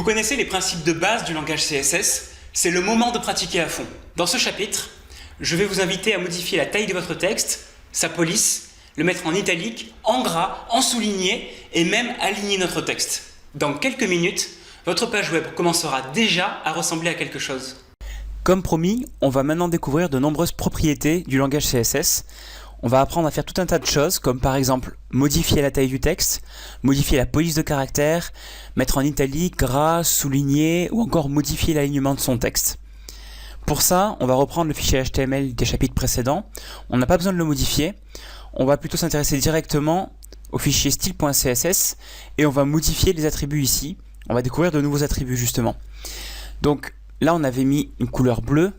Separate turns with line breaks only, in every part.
connaissez les principes de base du langage CSS, c'est le moment de pratiquer à fond. Dans ce chapitre, je vais vous inviter à modifier la taille de votre texte, sa police, le mettre en italique, en gras, en souligné et même aligner notre texte. Dans quelques minutes, votre page web commencera déjà à ressembler à quelque chose. Comme promis, on va maintenant découvrir de nombreuses propriétés du langage CSS. On va apprendre à faire tout un tas de choses, comme par exemple modifier la taille du texte, modifier la police de caractère, mettre en italique, gras, souligner ou encore modifier l'alignement de son texte. Pour ça, on va reprendre le fichier HTML des chapitres précédents. On n'a pas besoin de le modifier. On va plutôt s'intéresser directement au fichier style.css et on va modifier les attributs ici. On va découvrir de nouveaux attributs justement. Donc là, on avait mis une couleur bleue.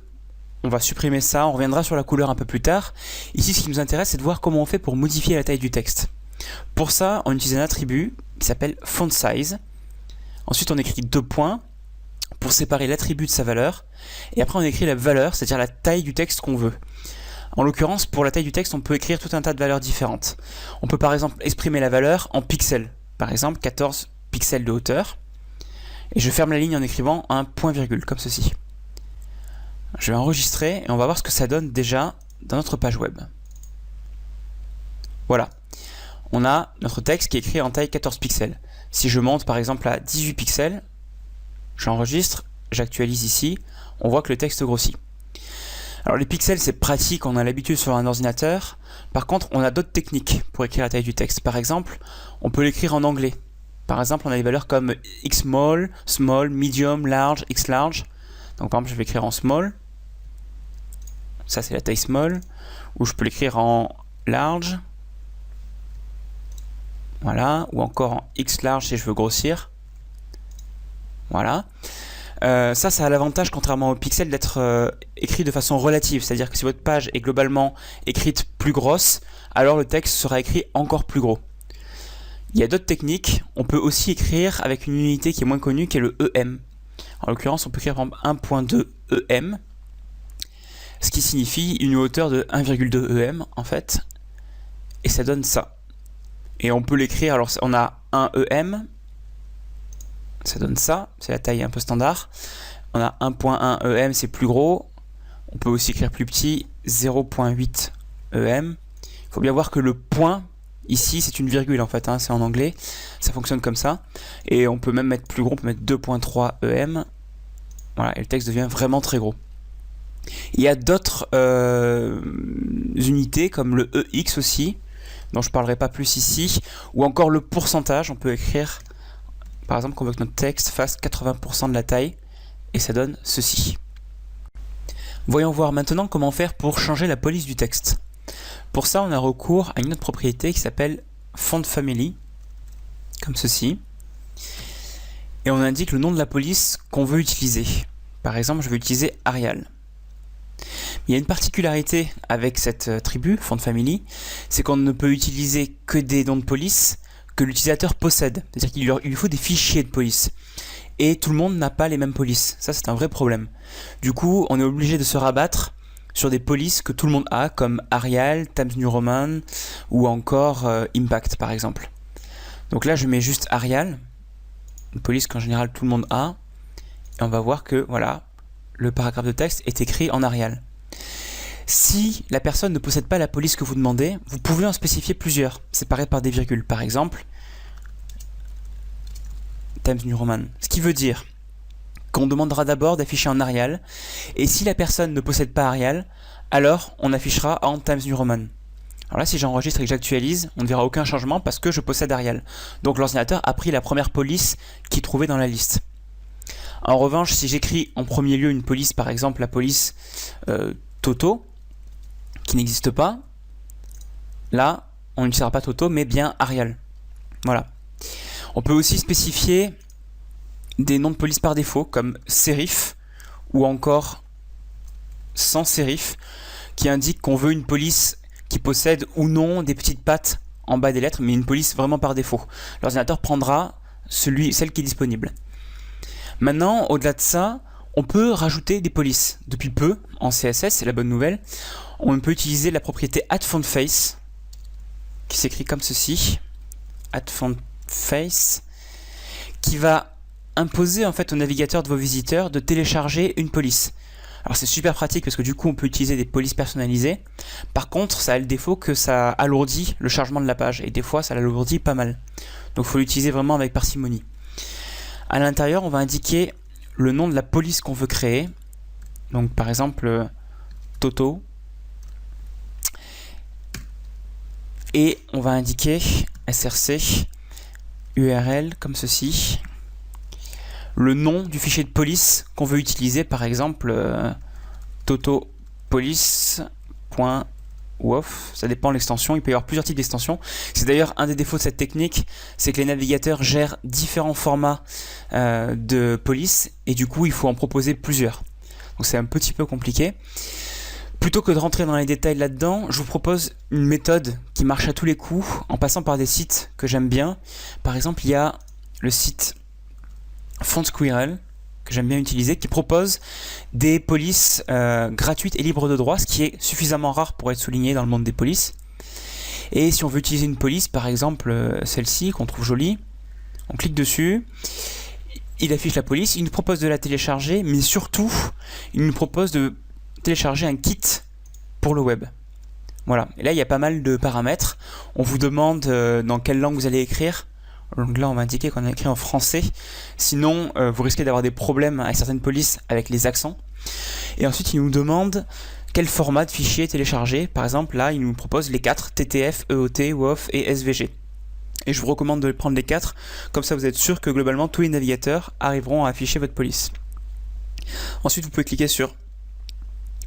On va supprimer ça, on reviendra sur la couleur un peu plus tard. Ici, ce qui nous intéresse, c'est de voir comment on fait pour modifier la taille du texte. Pour ça, on utilise un attribut qui s'appelle font size. Ensuite, on écrit 2 points pour séparer l'attribut de sa valeur. Et après, on écrit la valeur, c'est-à-dire la taille du texte qu'on veut. En l'occurrence, pour la taille du texte, on peut écrire tout un tas de valeurs différentes. On peut par exemple exprimer la valeur en pixels. Par exemple, 14 pixels de hauteur. Et je ferme la ligne en écrivant un point-virgule, comme ceci. Je vais enregistrer et on va voir ce que ça donne déjà dans notre page web. Voilà. On a notre texte qui est écrit en taille 14 pixels. Si je monte par exemple à 18 pixels, j'enregistre, j'actualise ici, on voit que le texte grossit. Alors les pixels, c'est pratique, on a l'habitude sur un ordinateur. Par contre, on a d'autres techniques pour écrire la taille du texte. Par exemple, on peut l'écrire en anglais. Par exemple, on a des valeurs comme xsmall, small, medium, large, xlarge. Donc par exemple, je vais écrire en small. Ça, c'est la taille small. Ou je peux l'écrire en large. Voilà. Ou encore en xlarge si je veux grossir. Voilà. Ça a l'avantage, contrairement au pixel, d'être écrit de façon relative. C'est-à-dire que si votre page est globalement écrite plus grosse, alors le texte sera écrit encore plus gros. Il y a d'autres techniques. On peut aussi écrire avec une unité qui est moins connue, qui est le EM. En l'occurrence, on peut écrire 1.2 EM, ce qui signifie une hauteur de 1,2 EM en fait, et ça donne ça. Et on peut l'écrire, alors on a 1 EM, ça donne ça, c'est la taille un peu standard. On a 1.1 EM, c'est plus gros. On peut aussi écrire plus petit, 0.8 EM. Il faut bien voir que le point, ici, c'est une virgule en fait, hein, c'est en anglais, ça fonctionne comme ça. Et on peut même mettre plus gros, on peut mettre 2.3 EM. Voilà, et le texte devient vraiment très gros. Il y a d'autres unités comme le EX aussi, dont je ne parlerai pas plus ici, ou encore le pourcentage. On peut écrire, par exemple, qu'on veut que notre texte fasse 80% de la taille, et ça donne ceci. Voyons voir maintenant comment faire pour changer la police du texte. Pour ça, on a recours à une autre propriété qui s'appelle font family, comme ceci. Et on indique le nom de la police qu'on veut utiliser. Par exemple, je vais utiliser Arial. Il y a une particularité avec cette attribut, font family, c'est qu'on ne peut utiliser que des noms de police que l'utilisateur possède. C'est-à-dire qu'il lui faut des fichiers de police. Et tout le monde n'a pas les mêmes polices. Ça, c'est un vrai problème. Du coup, on est obligé de se rabattre sur des polices que tout le monde a, comme Arial, Times New Roman, ou encore Impact, par exemple. Donc là, je mets juste Arial, une police qu'en général tout le monde a, et on va voir que voilà, le paragraphe de texte est écrit en Arial. Si la personne ne possède pas la police que vous demandez, vous pouvez en spécifier plusieurs, séparés par des virgules. Par exemple, Times New Roman. Ce qui veut dire qu'on demandera d'abord d'afficher en Arial, et si la personne ne possède pas Arial, alors on affichera en Times New Roman. Alors là, si j'enregistre et que j'actualise, on ne verra aucun changement parce que je possède Arial. Donc l'ordinateur a pris la première police qu'il trouvait dans la liste. En revanche, si j'écris en premier lieu une police, par exemple la police Toto, qui n'existe pas, là, on n'utilisera pas Toto, mais bien Arial. Voilà. On peut aussi spécifier des noms de police par défaut, comme serif, ou encore sans serif, qui indique qu'on veut une police qui possède ou non des petites pattes en bas des lettres, mais une police vraiment par défaut. L'ordinateur prendra celle qui est disponible. Maintenant, au-delà de ça, on peut rajouter des polices. Depuis peu, en CSS, c'est la bonne nouvelle, on peut utiliser la propriété addFontFace, qui s'écrit comme ceci, addFontFace, qui va
imposer en fait au navigateur de vos visiteurs de télécharger une police. Alors c'est super pratique parce que du coup on peut utiliser des polices personnalisées. Par contre ça a le défaut que ça alourdit le chargement de la page et des fois ça l'alourdit pas mal. Donc il faut l'utiliser vraiment avec parcimonie. À l'intérieur on va indiquer le nom de la police qu'on veut créer. Donc par exemple Toto. Et on va indiquer src URL comme ceci. Le nom du fichier de police qu'on veut utiliser, par exemple totopolice.wof, ça dépend de l'extension, il peut y avoir plusieurs types d'extensions. C'est d'ailleurs un des défauts de cette technique, c'est que les navigateurs gèrent différents formats de police et du coup il faut en proposer plusieurs. Donc c'est un petit peu compliqué. Plutôt que de rentrer dans les détails là-dedans, je vous propose une méthode qui marche à tous les coups en passant par des sites que j'aime bien. Par exemple, il y a le site FontSquirrel que j'aime bien utiliser, qui propose des polices gratuites et libres de droit, ce qui est suffisamment rare pour être souligné dans le monde des polices. Et si on veut utiliser une police, par exemple celle-ci qu'on trouve jolie, on clique dessus, il affiche la police, il nous propose de la télécharger, mais surtout il nous propose de télécharger un kit pour le web. Voilà, et là il y a pas mal de paramètres. On vous demande dans quelle langue vous allez écrire. Donc là on va indiquer qu'on a écrit en français, sinon vous risquez d'avoir des problèmes avec certaines polices avec les accents. Et ensuite il nous demande quel format de fichier télécharger. Par exemple là il nous propose les 4, TTF, EOT, WOF et SVG. Et je vous recommande de prendre les 4, comme ça vous êtes sûr que globalement tous les navigateurs arriveront à afficher votre police. Ensuite vous pouvez cliquer sur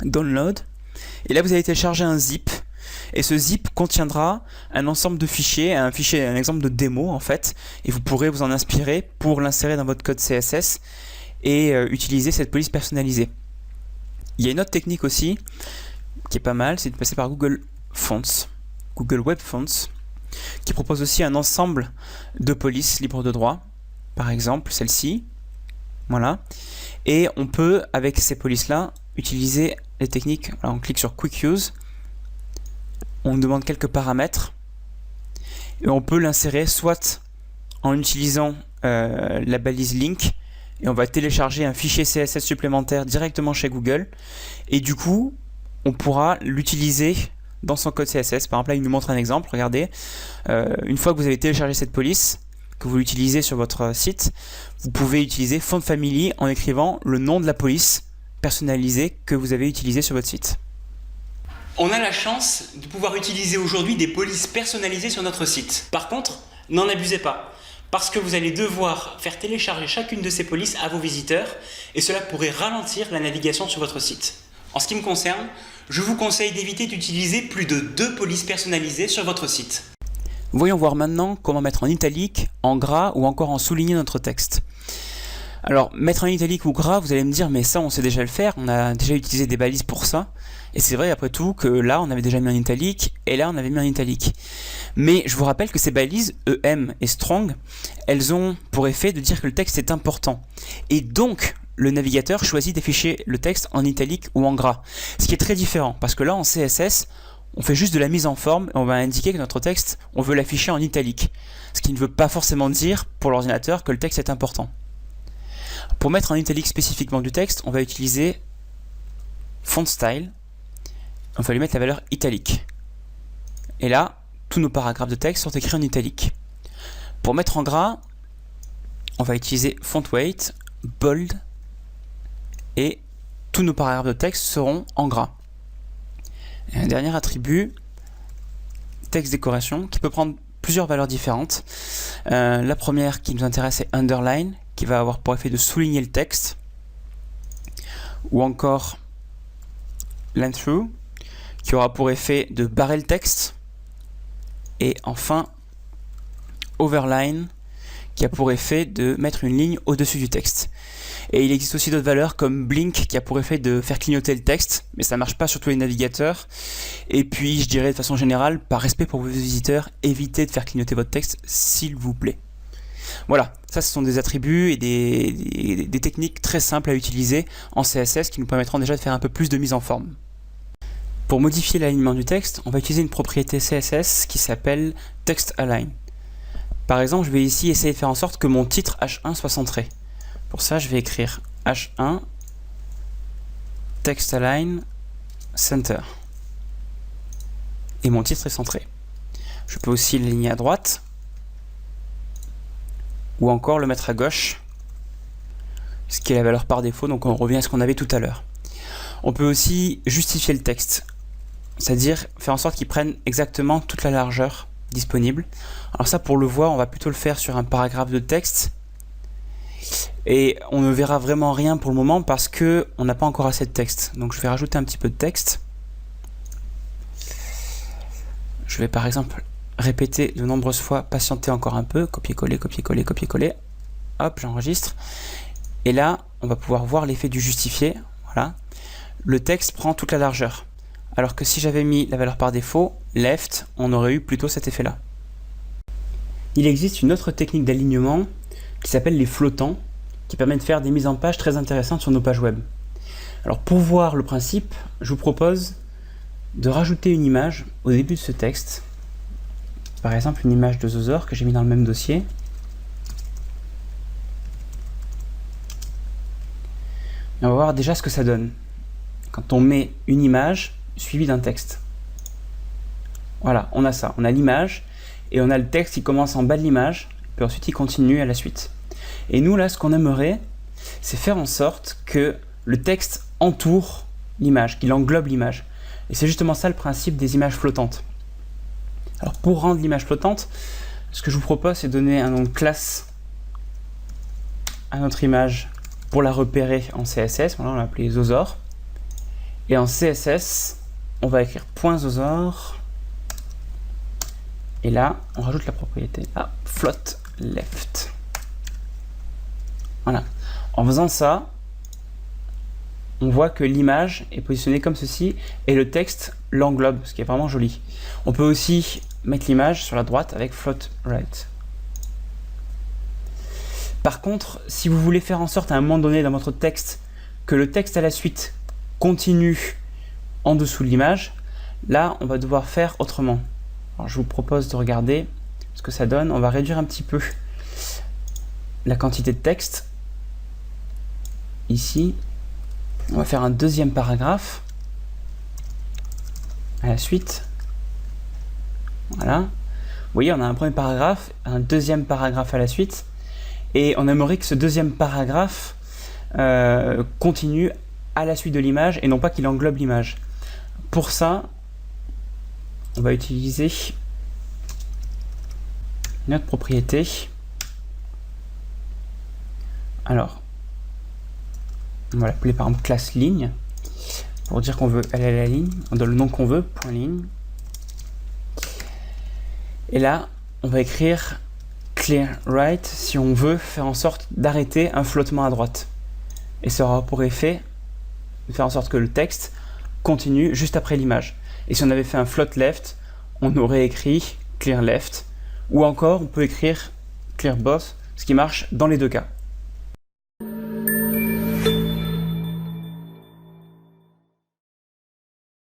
Download, et là vous allez télécharger un zip. Et ce zip contiendra un ensemble de fichiers, un exemple de démo en fait, et vous pourrez vous en inspirer pour l'insérer dans votre code CSS et utiliser cette police personnalisée. Il y a une autre technique aussi qui est pas mal, c'est de passer par Google Fonts, Google Web Fonts, qui propose aussi un ensemble de polices libres de droit, par exemple celle-ci, voilà. Et on peut avec ces polices-là utiliser les techniques. Alors on clique sur Quick Use. On demande quelques paramètres et on peut l'insérer soit en utilisant la balise link et on va télécharger un fichier CSS supplémentaire directement chez Google et du coup on pourra l'utiliser dans son code CSS. Par exemple là il nous montre un exemple, regardez, une fois que vous avez téléchargé cette police, que vous l'utilisez sur votre site, vous pouvez utiliser Font Family en écrivant le nom de la police personnalisée que vous avez utilisée sur votre site.
On a la chance de pouvoir utiliser aujourd'hui des polices personnalisées sur notre site. Par contre, n'en abusez pas, parce que vous allez devoir faire télécharger chacune de ces polices à vos visiteurs et cela pourrait ralentir la navigation sur votre site. En ce qui me concerne, je vous conseille d'éviter d'utiliser plus de 2 polices personnalisées sur votre site.
Voyons voir maintenant comment mettre en italique, en gras ou encore en souligné notre texte. Alors, mettre en italique ou gras, vous allez me dire, mais ça on sait déjà le faire, on a déjà utilisé des balises pour ça. Et c'est vrai après tout que là on avait déjà mis en italique et là on avait mis en italique. Mais je vous rappelle que ces balises, EM et strong, elles ont pour effet de dire que le texte est important. Et donc, le navigateur choisit d'afficher le texte en italique ou en gras. Ce qui est très différent, parce que là en CSS, on fait juste de la mise en forme et on va indiquer que notre texte, on veut l'afficher en italique. Ce qui ne veut pas forcément dire pour l'ordinateur que le texte est important. Pour mettre en italique spécifiquement du texte, on va utiliser Font Style. On va lui mettre la valeur italique. Et là, tous nos paragraphes de texte sont écrits en italique. Pour mettre en gras, on va utiliser Font Weight, Bold, et tous nos paragraphes de texte seront en gras. Et un dernier attribut, texte décoration, qui peut prendre plusieurs valeurs différentes. La première qui nous intéresse est Underline, qui va avoir pour effet de souligner le texte, ou encore Line Through, qui aura pour effet de barrer le texte, et enfin Overline, qui a pour effet de mettre une ligne au-dessus du texte. Et il existe aussi d'autres valeurs comme Blink, qui a pour effet de faire clignoter le texte, mais ça ne marche pas sur tous les navigateurs. Et puis je dirais de façon générale, par respect pour vos visiteurs, évitez de faire clignoter votre texte s'il vous plaît. Voilà, ça ce sont des attributs et des techniques très simples à utiliser en CSS qui nous permettront déjà de faire un peu plus de mise en forme. Pour modifier l'alignement du texte, on va utiliser une propriété CSS qui s'appelle Text Align. Par exemple, je vais ici essayer de faire en sorte que mon titre H1 soit centré. Pour ça, je vais écrire H1 text align center. Et mon titre est centré. Je peux aussi l'aligner à droite ou encore le mettre à gauche, ce qui est la valeur par défaut, donc on revient à ce qu'on avait tout à l'heure. On peut aussi justifier le texte, c'est-à-dire faire en sorte qu'il prenne exactement toute la largeur disponible. Alors ça, pour le voir, on va plutôt le faire sur un paragraphe de texte, et on ne verra vraiment rien pour le moment parce que on n'a pas encore assez de texte. Donc je vais rajouter un petit peu de texte. Je vais par exemple répéter de nombreuses fois, patienter encore un peu, copier-coller, copier-coller, copier-coller. Hop, j'enregistre. Et là, on va pouvoir voir l'effet du justifié. Voilà. Le texte prend toute la largeur. Alors que si j'avais mis la valeur par défaut, left, on aurait eu plutôt cet effet-là. Il existe une autre technique d'alignement qui s'appelle les flottants, qui permet de faire des mises en page très intéressantes sur nos pages web. Alors pour voir le principe, je vous propose de rajouter une image au début de ce texte. Par exemple une image de Zothor que j'ai mis dans le même dossier. Et on va voir déjà ce que ça donne quand on met une image suivie d'un texte. Voilà, on a ça, on a l'image et on a le texte qui commence en bas de l'image, puis ensuite il continue à la suite. Et nous là, ce qu'on aimerait, c'est faire en sorte que le texte entoure l'image, qu'il englobe l'image. Et c'est justement ça le principe des images flottantes. Alors pour rendre l'image flottante, ce que je vous propose, c'est de donner un nom de classe à notre image pour la repérer en CSS. Voilà, on l'a appelé Zothor. Et en CSS, on va écrire .zothor. Et là, on rajoute la propriété float left. Voilà. En faisant ça, on voit que l'image est positionnée comme ceci et le texte l'englobe, ce qui est vraiment joli. On peut aussi mettre l'image sur la droite avec float right. Par contre, si vous voulez faire en sorte à un moment donné dans votre texte que le texte à la suite continue en dessous de l'image, là on va devoir faire autrement. Alors, je vous propose de regarder ce que ça donne. On va réduire un petit peu la quantité de texte. Ici, on va faire un deuxième paragraphe à la suite. Voilà. Vous voyez, on a un premier paragraphe, un deuxième paragraphe à la suite. Et on aimerait que ce deuxième paragraphe continue à la suite de l'image et non pas qu'il englobe l'image. Pour ça, on va utiliser une autre propriété. Alors, on va l'appeler par exemple classe ligne pour dire qu'on veut aller à la ligne. On donne le nom qu'on veut, point ligne. Et là, on va écrire clear right si on veut faire en sorte d'arrêter un flottement à droite. Et ça aura pour effet de faire en sorte que le texte continue juste après l'image. Et si on avait fait un float left, on aurait écrit clear left. Ou encore, on peut écrire clear both, ce qui marche dans les deux cas.